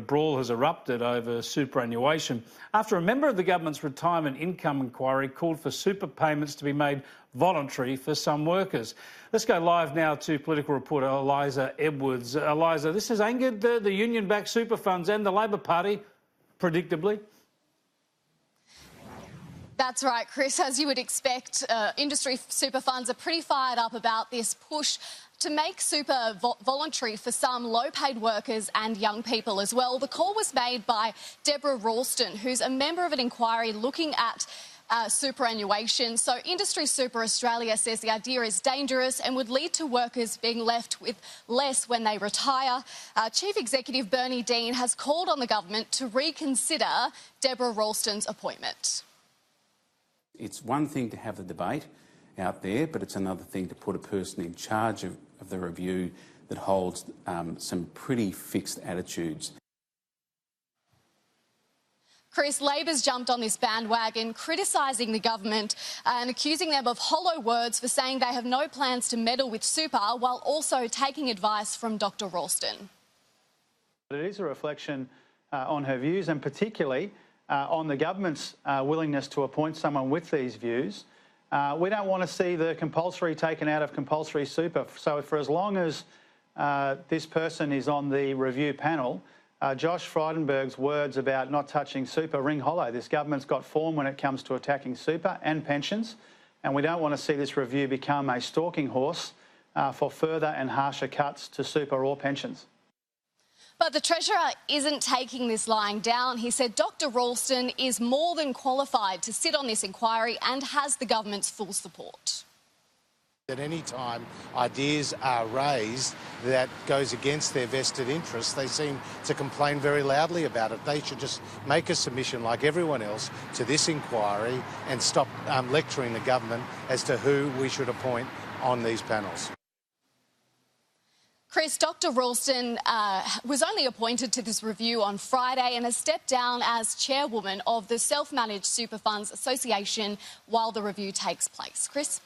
brawl has erupted over superannuation after a member of the government's retirement income inquiry called for super payments to be made voluntary for some workers. Let's go live now to political reporter ELIZA Edwards. ELIZA, this has angered the union-backed super funds and the Labor Party, predictably. That's right, Chris. As you would expect, industry super funds are pretty fired up about this push to make super voluntary for some low-paid workers and young people as well. The call was made by Deborah Ralston, who's a member of an inquiry looking at superannuation. So Industry Super Australia says the idea is dangerous and would lead to workers being left with less when they retire. Chief Executive Bernie Dean has called on the government to reconsider Deborah Ralston's appointment. It's one thing to have the debate out there, but it's another thing to put a person in charge of the review that holds some pretty fixed attitudes. Chris, Labor's jumped on this bandwagon, criticising the government and accusing them of hollow words for saying they have no plans to meddle with super, while also taking advice from Dr Ralston. It is a reflection on her views, and particularly on the government's willingness to appoint someone with these views. We don't want to see the compulsory taken out of compulsory super. So for as long as this person is on the review panel, Josh Frydenberg's words about not touching super ring hollow. This government's got form when it comes to attacking super and pensions, and we don't want to see this review become a stalking horse for further and harsher cuts to super or pensions. But the Treasurer isn't taking this lying down. He said Dr Ralston is more than qualified to sit on this inquiry and has the government's full support. At any time ideas are raised that goes against their vested interests, they seem to complain very loudly about it. They should just make a submission like everyone else to this inquiry and stop lecturing the government as to who we should appoint on these panels. Chris, Dr Ralston was only appointed to this review on Friday and has stepped down as chairwoman of the Self-Managed Super Funds Association while the review takes place. Chris?